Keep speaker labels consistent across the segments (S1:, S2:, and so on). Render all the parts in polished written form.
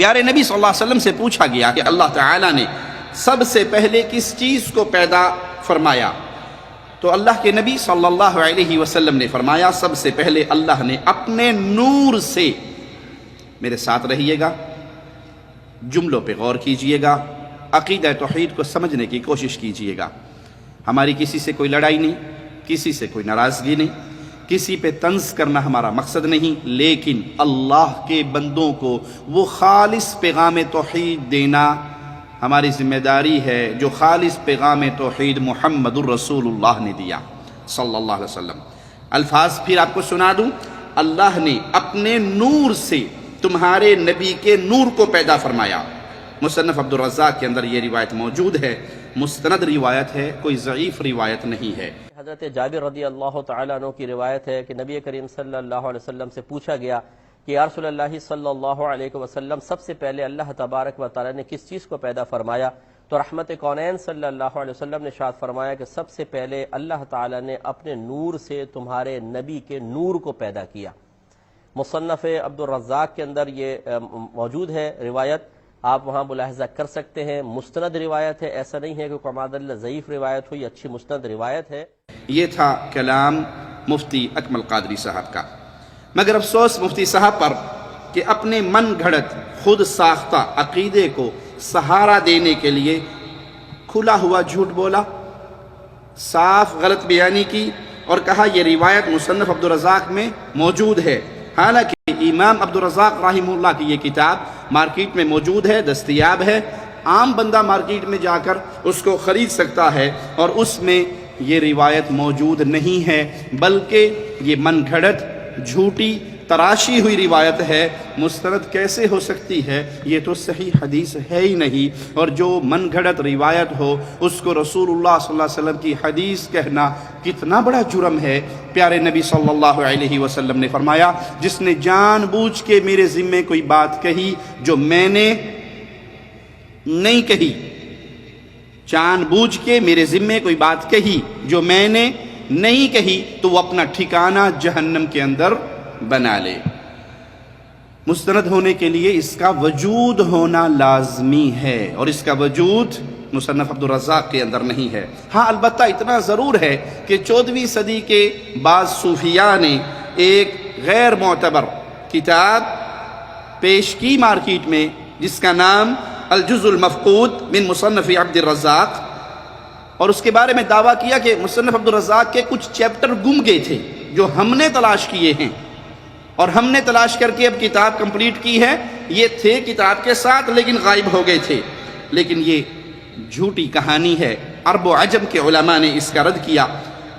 S1: پیارے نبی صلی اللہ علیہ وسلم سے پوچھا گیا کہ اللہ تعالیٰ نے سب سے پہلے کس چیز کو پیدا فرمایا؟ تو اللہ کے نبی صلی اللہ علیہ وسلم نے فرمایا سب سے پہلے اللہ نے اپنے نور سے، میرے ساتھ رہیے گا، جملوں پہ غور کیجئے گا، عقیدہ توحید کو سمجھنے کی کوشش کیجئے گا۔ ہماری کسی سے کوئی لڑائی نہیں، کسی سے کوئی ناراضگی نہیں، کسی پہ طنز کرنا ہمارا مقصد نہیں، لیکن اللہ کے بندوں کو وہ خالص پیغام توحید دینا ہماری ذمہ داری ہے جو خالص پیغام توحید محمد الرسول اللہ نے دیا صلی اللہ علیہ وسلم۔ الفاظ پھر آپ کو سنا دوں، اللہ نے اپنے نور سے تمہارے نبی کے نور کو پیدا فرمایا۔ مصنف عبد الرزاق کے اندر یہ روایت موجود ہے، مستند روایت ہے، کوئی ضعیف روایت نہیں ہے۔
S2: حضرت جابر رضی اللہ تعالیٰ عنہ کی روایت ہے کہ نبی کریم صلی اللہ علیہ وسلم سے پوچھا گیا کہ یا رسول اللہ صلی اللہ علیہ وسلم سب سے پہلے اللہ تبارک و تعالیٰ نے کس چیز کو پیدا فرمایا؟ تو رحمت کونین صلی اللہ علیہ وسلم نے ارشاد فرمایا کہ سب سے پہلے اللہ تعالیٰ نے اپنے نور سے تمہارے نبی کے نور کو پیدا کیا۔ مصنف عبد الرزاق کے اندر یہ موجود ہے روایت، آپ وہاں ملاحظہ کر سکتے ہیں، مستند روایت ہے، ایسا نہیں ہے کہ کماد اللہ ضعیف روایت ہو، یہ اچھی مستند روایت ہے۔
S1: یہ تھا کلام مفتی اکمل قادری صاحب کا، مگر افسوس مفتی صاحب پر کہ اپنے من گھڑت خود ساختہ عقیدے کو سہارا دینے کے لیے کھلا ہوا جھوٹ بولا، صاف غلط بیانی کی اور کہا یہ روایت مصنف عبد الرزاق میں موجود ہے، حالانکہ امام عبد الرزاق رحمہ اللہ کی یہ کتاب مارکیٹ میں موجود ہے، دستیاب ہے، عام بندہ مارکیٹ میں جا کر اس کو خرید سکتا ہے، اور اس میں یہ روایت موجود نہیں ہے، بلکہ یہ من گھڑت جھوٹی تراشی ہوئی روایت ہے۔ مستند کیسے ہو سکتی ہے؟ یہ تو صحیح حدیث ہے ہی نہیں، اور جو من گھڑت روایت ہو اس کو رسول اللہ صلی اللہ علیہ وسلم کی حدیث کہنا کتنا بڑا جرم ہے۔ پیارے نبی صلی اللہ علیہ وسلم نے فرمایا جس نے جان بوجھ کے میرے ذمے کوئی بات کہی جو میں نے نہیں کہی، جان بوجھ کے میرے ذمے کوئی بات کہی جو میں نے نہیں کہی، تو وہ اپنا ٹھکانہ جہنم کے اندر بنا لے۔ مستند ہونے کے لیے اس کا وجود ہونا لازمی ہے، اور اس کا وجود مصنف عبد الرزاق کے اندر نہیں ہے۔ ہاں البتہ اتنا ضرور ہے کہ 14ویں صدی کے بعض صوفیاء نے ایک غیر معتبر کتاب پیش کی مارکیٹ میں جس کا نام الجزء المفقود من مصنف عبد الرزاق، اور اس کے بارے میں دعویٰ کیا کہ مصنف عبد الرزاق کے کچھ چیپٹر گم گئے تھے جو ہم نے تلاش کیے ہیں، اور ہم نے تلاش کر کے اب کتاب کمپلیٹ کی ہے، یہ تھے کتاب کے ساتھ لیکن غائب ہو گئے تھے۔ لیکن یہ جھوٹی کہانی ہے، عرب و عجم کے علماء نے اس کا رد کیا۔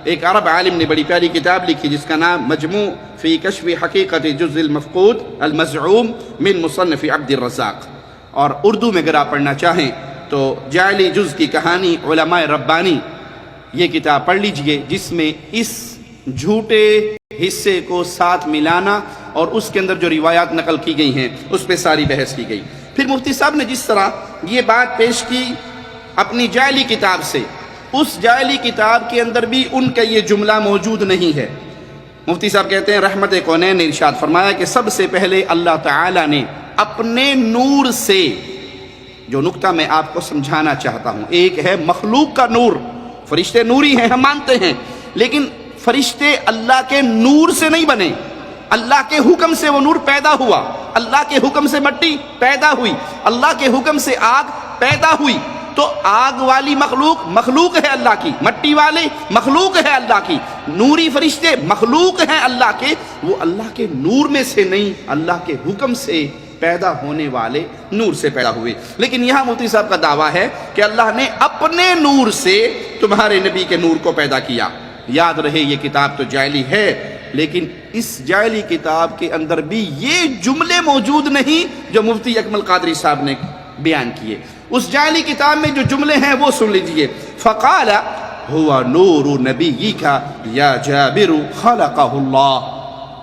S1: ایک عرب عالم نے بڑی پیاری کتاب لکھی جس کا نام مجموع فی کشف حقیقت جزء المفقود المزعوم من مصنف عبد الرزاق، اور اردو میں اگر آپ پڑھنا چاہیں تو جعلی جز کی کہانی علماء ربانی، یہ کتاب پڑھ لیجئے جس میں اس جھوٹے حصے کو ساتھ ملانا اور اس کے اندر جو روایات نقل کی گئی ہیں اس پہ ساری بحث کی گئی۔ پھر مفتی صاحب نے جس طرح یہ بات پیش کی اپنی جعلی کتاب سے، اس جعلی کتاب کے اندر بھی ان کا یہ جملہ موجود نہیں ہے۔ مفتی صاحب کہتے ہیں رحمت کونین نے ارشاد فرمایا کہ سب سے پہلے اللہ تعالیٰ نے اپنے نور سے، جو نقطہ میں آپ کو سمجھانا چاہتا ہوں، ایک ہے مخلوق کا نور، فرشتے نوری ہیں ہم مانتے ہیں، لیکن فرشتے اللہ کے نور سے نہیں بنے، اللہ کے حکم سے وہ نور پیدا ہوا، اللہ کے حکم سے مٹی پیدا ہوئی، اللہ کے حکم سے آگ پیدا ہوئی۔ تو آگ والی مخلوق مخلوق ہے اللہ کی، مٹی والے مخلوق ہے اللہ کی، نوری فرشتے مخلوق ہیں اللہ کے، وہ اللہ کے نور میں سے نہیں، اللہ کے حکم سے پیدا ہونے والے نور سے پیدا ہوئے۔ لیکن یہاں مفتی صاحب کا دعویٰ ہے کہ اللہ نے اپنے نور سے تمہارے نبی کے نور کو پیدا کیا۔ یاد رہے یہ کتاب تو جعلی ہے، لیکن اس جعلی کتاب کے اندر بھی یہ جملے موجود نہیں جو مفتی اکمل قادری صاحب نے بیان کیے۔ اس جعلی کتاب میں جو جملے ہیں وہ سن لیجئے۔ فقال هو نور نبیک یا جابر خلقہ اللہ،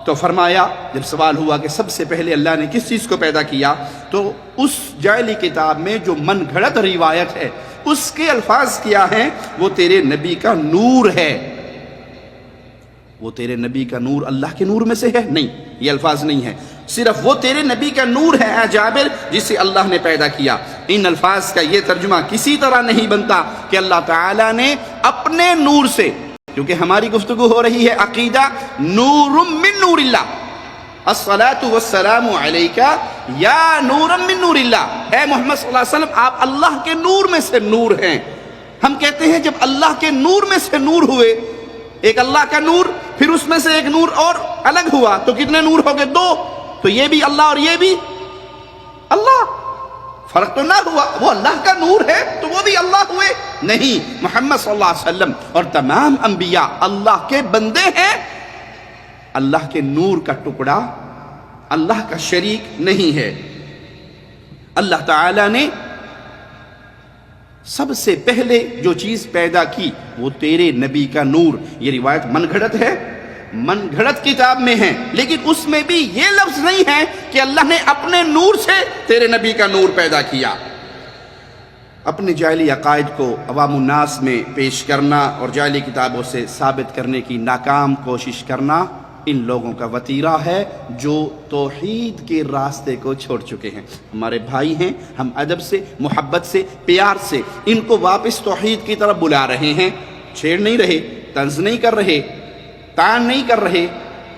S1: تو فرمایا جب سوال ہوا کہ سب سے پہلے اللہ نے کس چیز کو پیدا کیا، تو اس جعلی کتاب میں جو من گھڑت روایت ہے اس کے الفاظ کیا ہیں، وہ تیرے نبی کا نور ہے۔ وہ تیرے نبی کا نور اللہ کے نور میں سے ہے؟ نہیں، یہ الفاظ نہیں ہے۔ صرف وہ تیرے نبی کا نور ہے اے جابر جسے اللہ نے پیدا کیا۔ ان الفاظ کا یہ ترجمہ کسی طرح نہیں بنتا کہ اللہ تعالیٰ نے اپنے نور سے، کیونکہ ہماری گفتگو ہو رہی ہے عقیدہ نور من نور اللہ، الصلاۃ والسلام علیک یا نور من نور اللہ، اے محمد صلی اللہ علیہ وسلم آپ اللہ کے نور میں سے نور ہیں۔ ہم کہتے ہیں جب اللہ کے نور میں سے نور ہوئے، ایک اللہ کا نور پھر اس میں سے ایک نور اور الگ ہوا تو کتنے نور ہو گئے؟ دو، تو یہ بھی اللہ اور یہ بھی اللہ، فرق تو نہ ہوا، وہ اللہ کا نور ہے تو وہ بھی اللہ ہوئے؟ نہیں، محمد صلی اللہ علیہ وسلم اور تمام انبیاء اللہ کے بندے ہیں، اللہ کے نور کا ٹکڑا اللہ کا شریک نہیں ہے۔ اللہ تعالی نے سب سے پہلے جو چیز پیدا کی وہ تیرے نبی کا نور۔ یہ روایت من گھڑت ہے، من گھڑت کتاب میں ہے، لیکن اس میں بھی یہ لفظ نہیں ہے کہ اللہ نے اپنے نور سے تیرے نبی کا نور پیدا کیا۔ اپنے جعلی عقائد کو عوام الناس میں پیش کرنا اور جعلی کتابوں سے ثابت کرنے کی ناکام کوشش کرنا ان لوگوں کا وتیرہ ہے جو توحید کے راستے کو چھوڑ چکے ہیں۔ ہمارے بھائی ہیں، ہم ادب سے، محبت سے، پیار سے ان کو واپس توحید کی طرف بلا رہے ہیں، چھیڑ نہیں رہے، طنز نہیں کر رہے، تان نہیں کر رہے،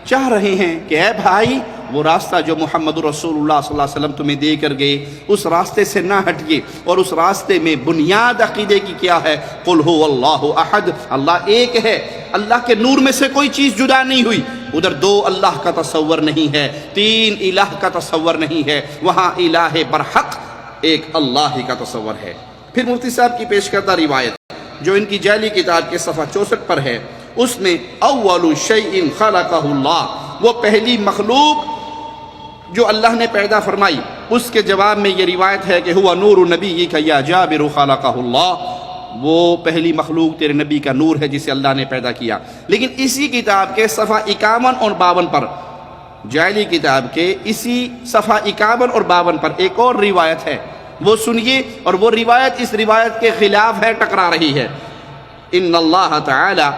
S1: چاہ رہے ہیں کہ اے بھائی وہ راستہ جو محمد رسول اللہ صلی اللہ علیہ وسلم تمہیں دے کر گئے اس راستے سے نہ ہٹیے، اور اس راستے میں بنیاد عقیدے کی کیا ہے؟ قل هو اللہ احد، اللہ ایک ہے، اللہ کے نور میں سے کوئی چیز جدا نہیں ہوئی، ادھر دو اللہ کا تصور نہیں ہے، تین الہ کا تصور نہیں ہے، وہاں الہ برحق ایک اللہ ہی کا تصور ہے۔ پھر مفتی صاحب کی پیش کردہ روایت جو ان کی جعلی کتاب کے صفحہ 64 پر ہے، اس میں اول شیء خلقہ اللہ، وہ پہلی مخلوق جو اللہ نے پیدا فرمائی، اس کے جواب میں یہ روایت ہے کہ ہوا نور نبیک یا جابر خلقہ اللہ، وہ پہلی مخلوق تیرے نبی کا نور ہے جسے اللہ نے پیدا کیا۔ لیکن اسی کتاب کے صفحہ 51 اور 52 پر، جعلی کتاب کے اسی صفحہ 51 اور 52 پر ایک اور روایت ہے، وہ سنیے، اور وہ روایت اس روایت کے خلاف ہے، ٹکرا رہی ہے۔ ان اللہ تعالی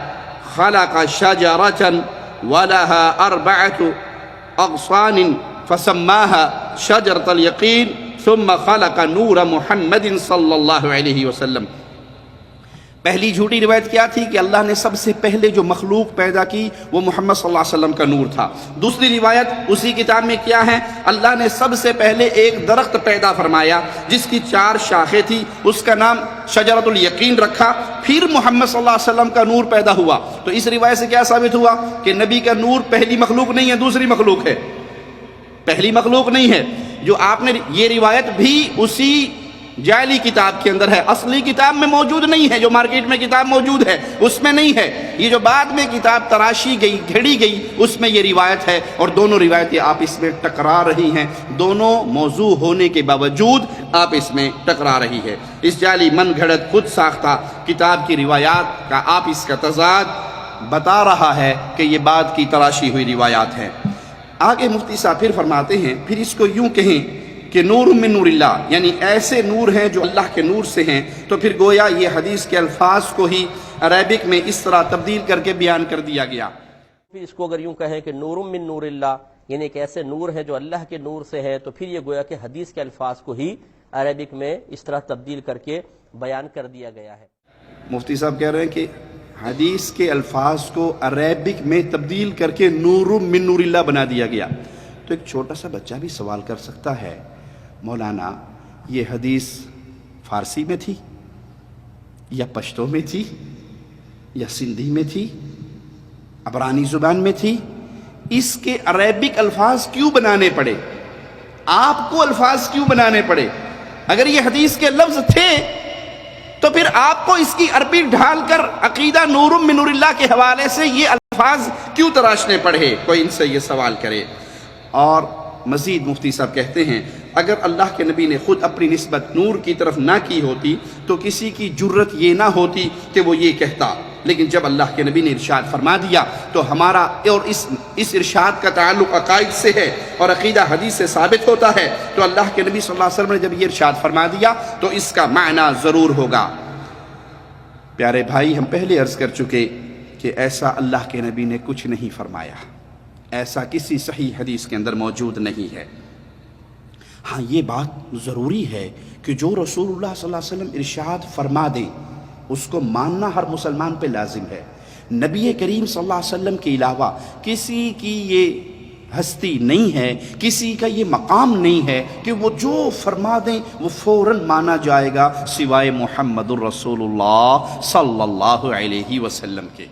S1: خلق شجرۃ ولها 4 اغصان فسماها شجرۃ الیقین ثم خلق نور محمد صلی اللہ علیہ وسلم۔ پہلی جھوٹی روایت کیا تھی کہ اللہ نے سب سے پہلے جو مخلوق پیدا کی وہ محمد صلی اللہ علیہ وسلم کا نور تھا۔ دوسری روایت اسی کتاب میں کیا ہے؟ اللہ نے سب سے پہلے ایک درخت پیدا فرمایا جس کی 4 شاخیں تھی، اس کا نام شجرۃ الیقین رکھا، پھر محمد صلی اللہ علیہ وسلم کا نور پیدا ہوا۔ تو اس روایت سے کیا ثابت ہوا کہ نبی کا نور پہلی مخلوق نہیں ہے، دوسری مخلوق ہے، پہلی مخلوق نہیں ہے۔ جو آپ نے یہ روایت بھی اسی جعلی کتاب کے اندر ہے، اصلی کتاب میں موجود نہیں ہے، جو مارکیٹ میں کتاب موجود ہے اس میں نہیں ہے، یہ جو بعد میں کتاب تراشی گئی، گھڑی گئی، اس میں یہ روایت ہے، اور دونوں روایتیں آپس میں ٹکرا رہی ہیں، دونوں موضوع ہونے کے باوجود آپس میں ٹکرا رہی ہے۔ اس جعلی من گھڑت خود ساختہ کتاب کی روایات کا آپس کا تضاد بتا رہا ہے کہ یہ بعد کی تراشی ہوئی روایات ہیں۔ آگے مفتی صاحب پھر فرماتے ہیں، پھر اس کو یوں کہیں کہ نور من نور اللہ، یعنی ایسے نور ہیں جو اللہ کے نور سے ہیں، تو پھر گویا یہ حدیث کے الفاظ کو ہی عربک میں اس طرح تبدیل کر کے بیان کر دیا گیا۔
S2: پھر اس کو اگر یوں کہیں کہ نور من نور اللہ، یعنی ایک ایسے نور ہے جو اللہ کے نور سے ہے، تو پھر یہ گویا کہ حدیث کے الفاظ کو ہی عربک میں اس طرح تبدیل کر کے بیان کر دیا گیا ہے۔
S1: مفتی صاحب کہہ رہے ہیں کہ حدیث کے الفاظ کو عربک میں تبدیل کر کے نور من نور اللہ بنا دیا گیا۔ تو ایک چھوٹا سا بچہ بھی سوال کر سکتا ہے، مولانا یہ حدیث فارسی میں تھی یا پشتو میں تھی یا سندھی میں تھی، عبرانی زبان میں تھی، اس کے عربک الفاظ کیوں بنانے پڑے؟ آپ کو الفاظ کیوں بنانے پڑے؟ اگر یہ حدیث کے لفظ تھے تو پھر آپ کو اس کی عربی ڈھال کر عقیدہ نور من نور اللہ کے حوالے سے یہ الفاظ کیوں تراشنے پڑے؟ کوئی ان سے یہ سوال کرے۔ اور مزید مفتی صاحب کہتے ہیں اگر اللہ کے نبی نے خود اپنی نسبت نور کی طرف نہ کی ہوتی تو کسی کی جرت یہ نہ ہوتی کہ وہ یہ کہتا، لیکن جب اللہ کے نبی نے ارشاد فرما دیا تو ہمارا اور اس ارشاد کا تعلق عقائد سے ہے اور عقیدہ حدیث سے ثابت ہوتا ہے، تو اللہ کے نبی صلی اللہ علیہ وسلم نے جب یہ ارشاد فرما دیا تو اس کا معنی ضرور ہوگا۔ پیارے بھائی، ہم پہلے عرض کر چکے کہ ایسا اللہ کے نبی نے کچھ نہیں فرمایا، ایسا کسی صحیح حدیث کے اندر موجود نہیں ہے۔ ہاں یہ بات ضروری ہے کہ جو رسول اللہ صلی اللہ علیہ وسلم ارشاد فرما دیں اس کو ماننا ہر مسلمان پہ لازم ہے۔ نبی کریم صلی اللہ علیہ وسلم کے علاوہ کسی کی یہ ہستی نہیں ہے، کسی کا یہ مقام نہیں ہے کہ وہ جو فرما دیں وہ فوراً مانا جائے گا سوائے محمد الرسول اللہ صلی اللہ علیہ وسلم کے۔